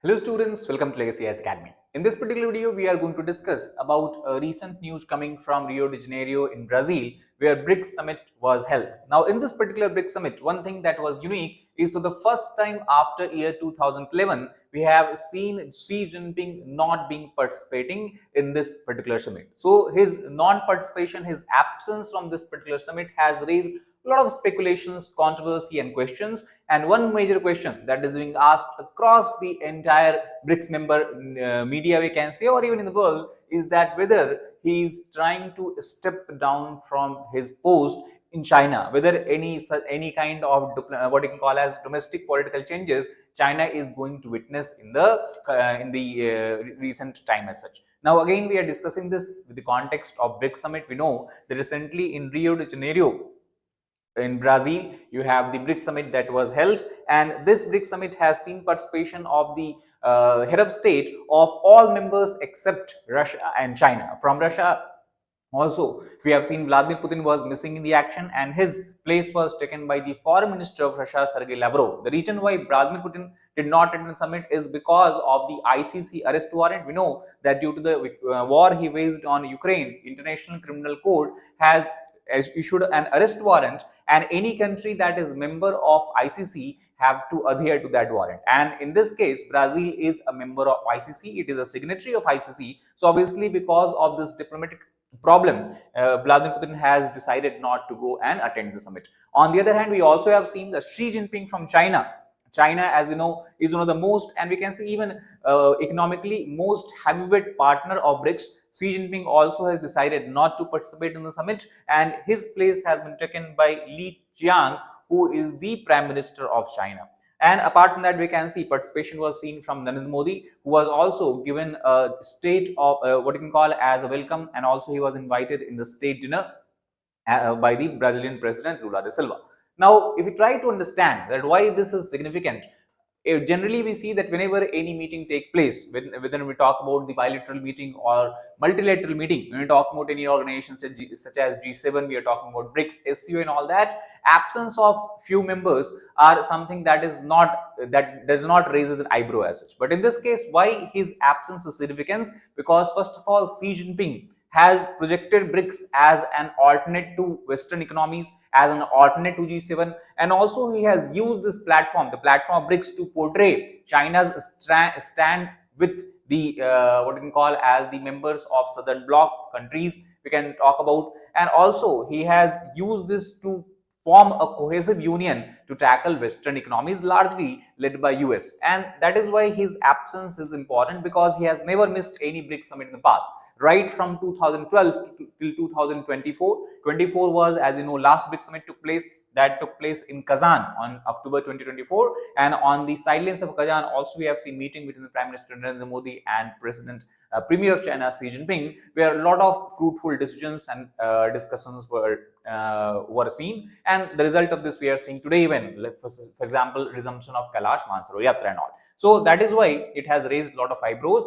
Hello students, welcome to Legacy IAS Academy. In this particular video, we are going to discuss about recent news coming from Rio de Janeiro in Brazil, where BRICS Summit was held. Now, in this particular BRICS Summit, one thing that was unique is for the first time after year 2011, we have seen Xi Jinping not being participating in this particular summit. So, his non-participation, his absence from this particular summit has raised a lot of speculations, controversy and questions, and one major question that is being asked across the entire BRICS member media, we can say, or even in the world, is that whether he is trying to step down from his post in China, whether any kind of what you can call as domestic political changes China is going to witness in the recent time as such. Now again, we are discussing this with the context of BRICS Summit. We know that recently in Rio de Janeiro in Brazil, you have the BRICS Summit that was held, and this BRICS Summit has seen participation of the head of state of all members except Russia and China. From Russia, also, we have seen Vladimir Putin was missing in the action, and his place was taken by the Foreign Minister of Russia, Sergei Lavrov. The reason why Vladimir Putin did not attend the summit is because of the ICC arrest warrant. We know that due to the war he waged on Ukraine, International Criminal Court has issued an arrest warrant, and any country that is member of ICC have to adhere to that warrant. And in this case, Brazil is a member of ICC. It is a signatory of ICC. So obviously, because of this diplomatic problem, Vladimir Putin has decided not to go and attend the summit. On the other hand, we also have seen that Xi Jinping from China. China, as we know, is one of the most, and we can say even economically most heavyweight partner of BRICS. Xi Jinping also has decided not to participate in the summit, and his place has been taken by Li Qiang, who is the Prime Minister of China. And apart from that, we can see participation was seen from Narendra Modi, who was also given a state of what you can call as a welcome, and also he was invited in the state dinner by the Brazilian President Lula da Silva. Now, if we try to understand that why this is significant, generally we see that whenever any meeting take place, whether we talk about the bilateral meeting or multilateral meeting, when we talk about any organization such as G7, we are talking about BRICS, SCO and all that, absence of few members are something that does not raise an eyebrow as such. But in this case, why his absence is significant? Because first of all, Xi Jinping has projected BRICS as an alternate to Western economies, as an alternate to G7, and also he has used this platform, the platform of BRICS, to portray China's stand with the what you can call as the members of Southern Bloc countries we can talk about, and also he has used this to form a cohesive union to tackle Western economies largely led by US, and that is why his absence is important, because he has never missed any BRICS summit in the past. Right from 2012 till 2024. 24 was, as we know, last BRICS summit took place in Kazan on October 2024, and on the sidelines of Kazan also we have seen meeting between the Prime Minister Narendra Modi and President Premier of China Xi Jinping, where a lot of fruitful decisions and discussions were seen, and the result of this we are seeing today, even like for example resumption of Kailash Mansarovar Yatra and all. So that is why it has raised a lot of eyebrows.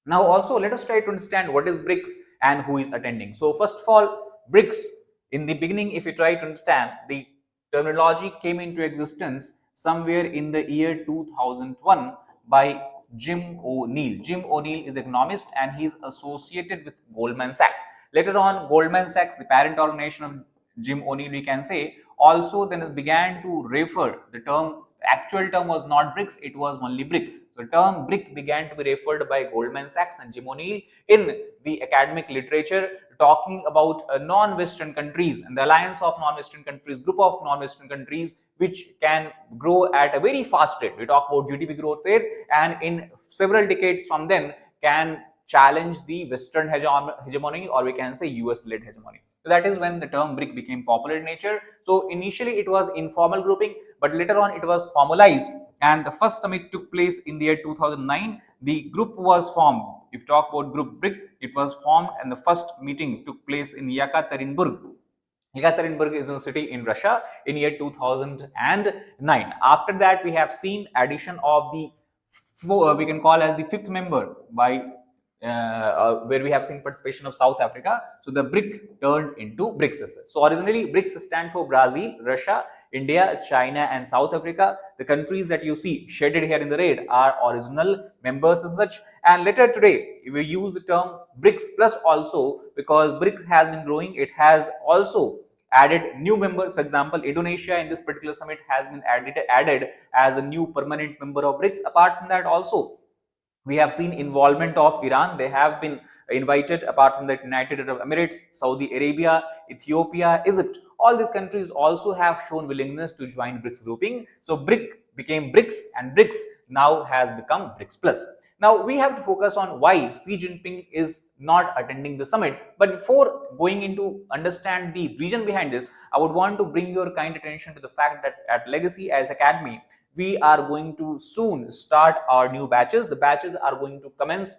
Now also let us try to understand what is BRICS and who is attending. So first of all, BRICS, in the beginning, if you try to understand, the terminology came into existence somewhere in the year 2001 by Jim O'Neill. Jim O'Neill is an economist and he is associated with Goldman Sachs. Later on, Goldman Sachs, the parent organization of Jim O'Neill, we can say, also then began to refer the term. Actual term was not BRICS, it was only BRIC. So the term BRIC began to be referred by Goldman Sachs and Jim O'Neill in the academic literature, talking about non-Western countries and the alliance of non-Western countries, group of non-Western countries which can grow at a very fast rate. We talk about GDP growth rate, and in several decades from then can challenge the Western hegemony, or we can say US-led hegemony. So that is when the term BRIC became popular in nature. So initially it was informal grouping, but later on it was formalized, and the first summit took place in the year 2009. The group was formed. If you talk about group BRIC, it was formed, and the first meeting took place in Yekaterinburg. Yekaterinburg is a city in Russia in year 2009. After that, we have seen addition of the we can call as the fifth member by where we have seen participation of South Africa. So the BRIC turned into BRICS. So originally BRICS stand for Brazil, Russia, India, China and South Africa. The countries that you see shaded here in the red are original members as such. And later today we use the term BRICS plus also because BRICS has been growing. It has also added new members. For example, Indonesia in this particular summit has been added as a new permanent member of BRICS. Apart from that also, we have seen involvement of Iran. They have been invited. Apart from the United Arab Emirates, Saudi Arabia, Ethiopia, Egypt, all these countries also have shown willingness to join BRICS grouping. So BRIC became BRICS and BRICS now has become BRICS plus. Now we have to focus on why Xi Jinping is not attending the summit. But before going into understand the reason behind this, I would want to bring your kind attention to the fact that at Legacy IAS Academy, we are going to soon start our new batches. The batches are going to commence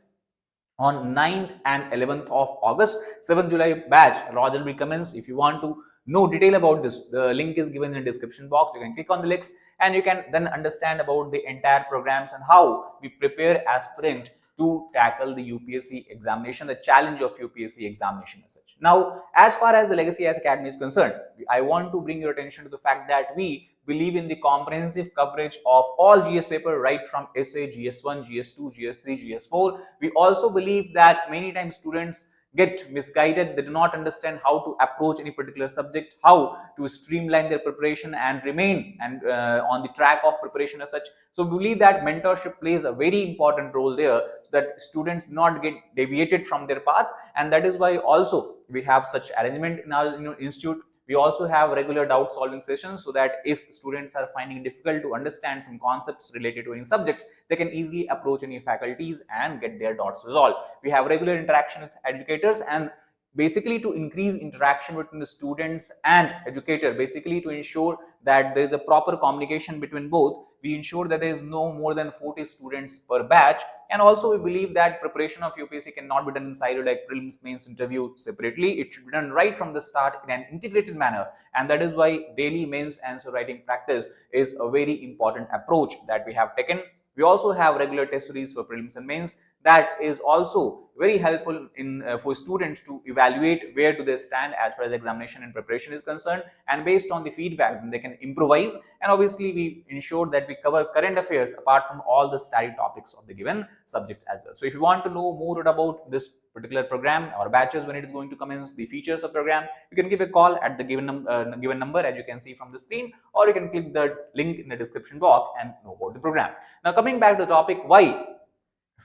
on 9th and 11th of August. 7th July batch Roger will commence. If you want to know detail about this, the link is given in the description box. You can click on the links and you can then understand about the entire programs and how we prepare aspirant to tackle the UPSC examination, the challenge of UPSC examination as such. Now, as far as the Legacy IAS Academy is concerned, I want to bring your attention to the fact that we believe in the comprehensive coverage of all GS paper right from essay, GS1, GS2, GS3, GS4. We also believe that many times students get misguided. They do not understand how to approach any particular subject, how to streamline their preparation and remain on the track of preparation as such. So we believe that mentorship plays a very important role there so that students do not get deviated from their path, and that is why also we have such arrangement in our institute. We also have regular doubt solving sessions so that if students are finding it difficult to understand some concepts related to any subjects, they can easily approach any faculties and get their doubts resolved. We have regular interaction with educators, and basically to increase interaction between the students and educator, basically to ensure that there is a proper communication between both, we ensure that there is no more than 40 students per batch. And also we believe that preparation of UPSC cannot be done in silo like prelims, mains, interview separately. It should be done right from the start in an integrated manner, and that is why daily mains answer writing practice is a very important approach that we have taken. We also have regular test series for prelims and mains. That is also very helpful in for students to evaluate where do they stand as far as examination and preparation is concerned, and based on the feedback then they can improvise. And obviously we ensure that we cover current affairs apart from all the study topics of the given subjects as well. So if you want to know more about this particular program or batches, when it is going to commence, the features of program, you can give a call at the given number as you can see from the screen, or you can click the link in the description box and know about the program. Now coming back to the topic, why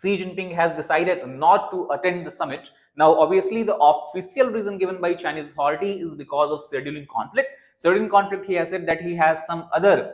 Xi Jinping has decided not to attend the summit. Now, obviously, the official reason given by Chinese authority is because of scheduling conflict. Scheduling conflict, he has said that he has some other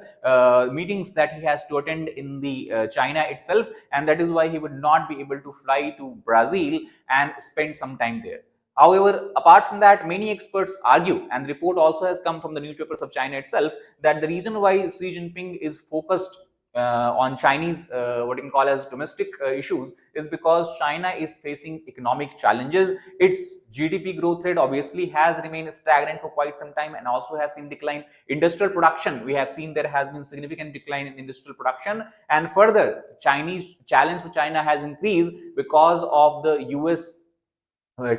meetings that he has to attend in the China itself, and that is why he would not be able to fly to Brazil and spend some time there. However, apart from that, many experts argue, and the report also has come from the newspapers of China itself, that the reason why Xi Jinping is focused on Chinese what you can call as domestic issues is because China is facing economic challenges. Its GDP growth rate obviously has remained stagnant for quite some time and also has seen decline. Industrial production, we have seen there has been significant decline in industrial production, and further Chinese challenge for China has increased because of the US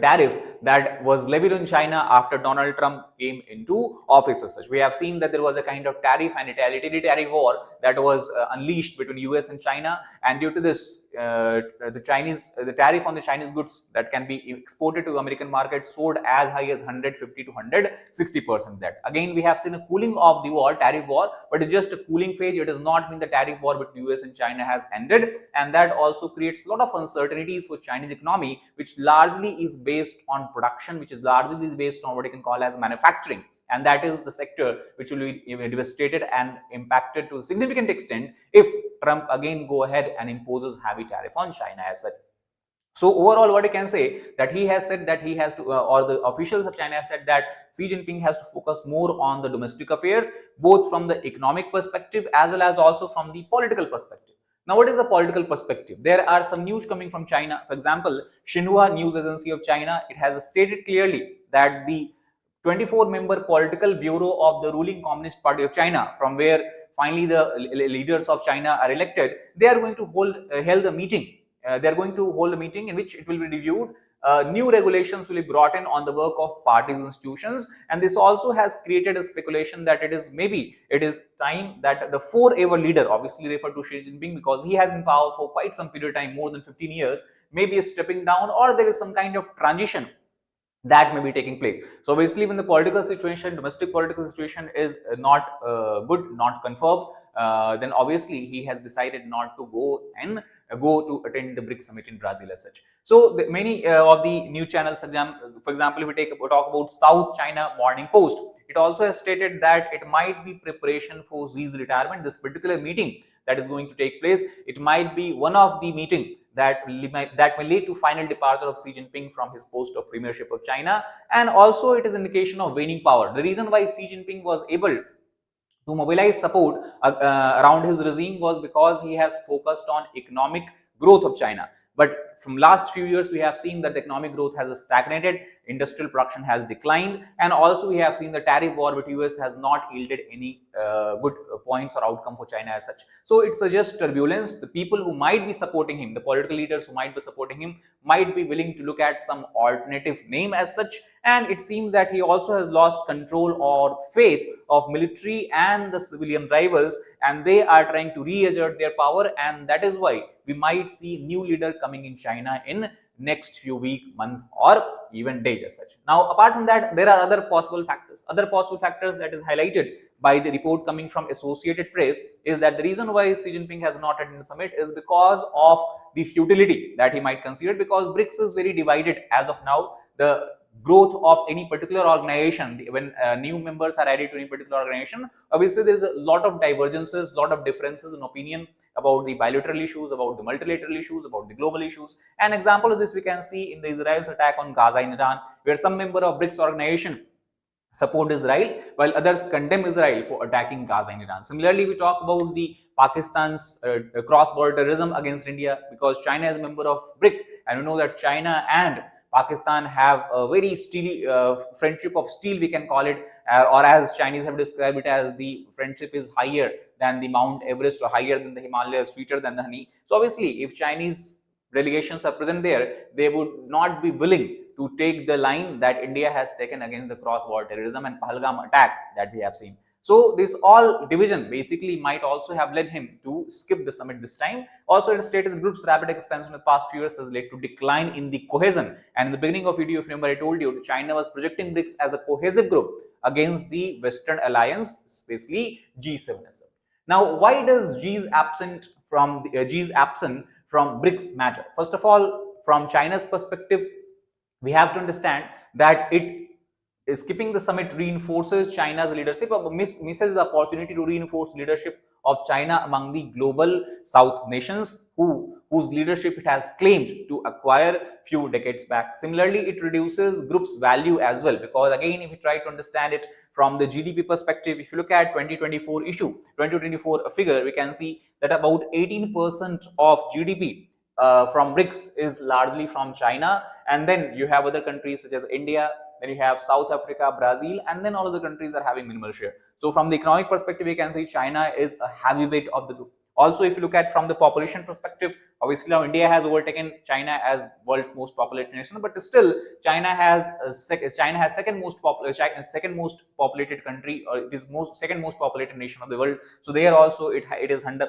tariff that was levied on China after Donald Trump came into office as such. We have seen that there was a kind of tariff and retaliatory tariff war that was unleashed between US and China, and due to this the tariff on the Chinese goods that can be exported to American market soared as high as 150 to 160%. That again we have seen a cooling of the war, tariff war, but it's just a cooling phase. It does not mean the tariff war between US and China has ended, and that also creates a lot of uncertainties for Chinese economy, which largely is based on production, which is largely based on what you can call as manufacturing, and that is the sector which will be devastated and impacted to a significant extent if Trump again go ahead and imposes heavy tariff on China as such. So overall, what you can say that he has said that he has to, or the officials of China have said that Xi Jinping has to focus more on the domestic affairs, both from the economic perspective as well as also from the political perspective. Now, what is the political perspective? There are some news coming from China. For example, Xinhua news agency of China, it has stated clearly that the 24-member political bureau of the ruling Communist Party of China, from where finally the leaders of China are elected, they are going to hold a meeting they are going to hold a meeting in which it will be reviewed. New regulations will be brought in on the work of parties institutions, and this also has created a speculation that it is time that the forever leader, obviously referred to Xi Jinping because he has been in power for quite some period of time, more than 15 years, maybe is stepping down, or there is some kind of transition that may be taking place. So obviously when the political situation, domestic political situation is not good, not confirmed, then obviously he has decided not to go and go to attend the BRICS Summit in Brazil as such. So many of the news channels, for example, if we talk about South China Morning Post, it also has stated that it might be preparation for Xi's retirement. This particular meeting that is going to take place, it might be one of the meeting that will lead to final departure of Xi Jinping from his post of premiership of China, and also it is indication of waning power. The reason why Xi Jinping was able to mobilize support around his regime was because he has focused on economic growth of China. But from last few years, we have seen that the economic growth has stagnated, industrial production has declined, and also we have seen the tariff war with US has not yielded any good points or outcome for China as such. So it suggests turbulence. The people who might be supporting him, the political leaders who might be supporting him, might be willing to look at some alternative name as such. And it seems that he also has lost control or faith of military and the civilian rivals, and they are trying to reassert their power, and that is why we might see new leader coming in China in next few week, month, or even days as such. Now, apart from that, there are other possible factors. Other possible factors that is highlighted by the report coming from Associated Press is that the reason why Xi Jinping has not attended the summit is because of the futility that he might consider, because BRICS is very divided as of now. The growth of any particular organization, when new members are added to any particular organization, obviously there is a lot of divergences, lot of differences in opinion about the bilateral issues, about the multilateral issues, about the global issues. An example of this we can see in the Israel's attack on Gaza in Iran, where some member of BRICS organization support Israel while others condemn Israel for attacking Gaza in Iran. Similarly, we talk about the Pakistan's cross-border terrorism against India, because China is a member of BRIC, and we know that China and Pakistan have a very steely friendship of steel, we can call it, or as Chinese have described it as the friendship is higher than the Mount Everest or higher than the Himalayas, sweeter than the honey. So obviously, if Chinese delegations are present there, they would not be willing to take the line that India has taken against the cross-border terrorism and Pahalgam attack that we have seen. So this all division basically might also have led him to skip the summit this time. Also, it is stated the group's rapid expansion in the past few years has led to decline in the cohesion. And in the beginning of video, if you remember, I told you China was projecting BRICS as a cohesive group against the Western alliance, especially G7. Now, why does G's absent from BRICS matter? First of all, from China's perspective, we have to understand that skipping the summit reinforces China's leadership, or misses the opportunity to reinforce leadership of China among the global South nations whose leadership it has claimed to acquire few decades back. Similarly, it reduces group's value as well, because again, if you try to understand it from the GDP perspective, if you look at 2024 figure, we can see that about 18% of GDP from BRICS is largely from China, and then you have other countries such as India, then you have South Africa, Brazil, and then all of the countries are having minimal share. So from the economic perspective, we can say China is a heavyweight of the group. Also, if you look at from the population perspective, obviously now India has overtaken China as world's most populated nation, but still China has second most populated country, or it is second most populated nation of the world. So there also it is under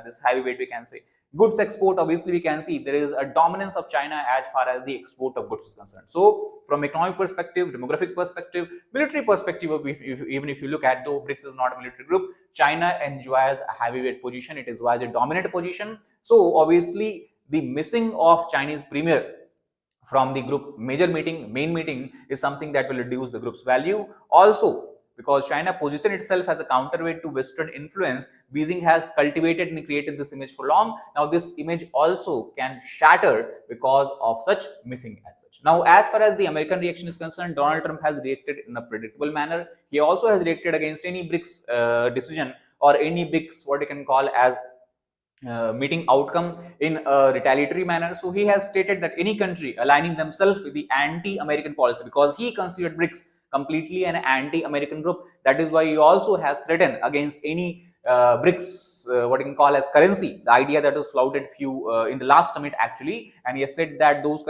this heavyweight, we can say. Goods export, obviously we can see there is a dominance of China as far as the export of goods is concerned. So from economic perspective, demographic perspective, military perspective, even if you look at, though BRICS is not a military group, China enjoys a heavyweight position, it enjoys a dominant position. So obviously the missing of Chinese premier from the group main meeting is something that will reduce the group's value. Also, because China positioned itself as a counterweight to Western influence, Beijing has cultivated and created this image for long. Now, this image also can shatter because of such missing as such. Now, as far as the American reaction is concerned, Donald Trump has reacted in a predictable manner. He also has reacted against any BRICS decision or any BRICS, what you can call as meeting outcome in a retaliatory manner. So he has stated that any country aligning themselves with the anti-American policy, because he considered BRICS completely an anti-American group, that is why he also has threatened against any BRICS, what you can call as currency, the idea that was flouted in the last summit actually, and he has said that those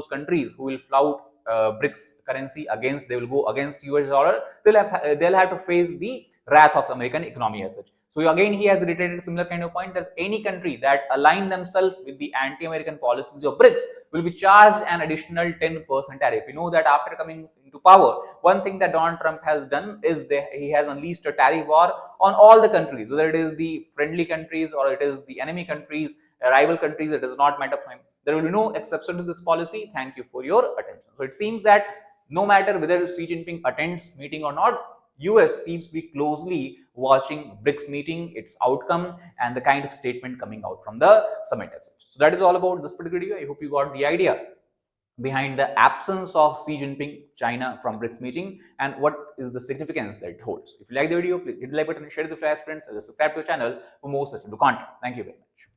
countries who will flout BRICS currency they will go against US dollar, they'll have to face the wrath of American economy as such. So again, he has reiterated similar kind of point that any country that align themselves with the anti-American policies of BRICS will be charged an additional 10% tariff. You know that after coming into power, one thing that Donald Trump has done is he has unleashed a tariff war on all the countries, whether it is the friendly countries or it is the enemy countries, rival countries. It does not matter for him. There will be no exception to this policy. Thank you for your attention. So it seems that no matter whether Xi Jinping attends meeting or not, US seems to be closely watching BRICS meeting, its outcome, and the kind of statement coming out from the summit as such. So that is all about this particular video. I hope you got the idea behind the absence of Xi Jinping, China from BRICS meeting, and what is the significance that it holds. If you like the video, please hit the like button and share it with your friends and subscribe to the channel for more such content. Thank you very much.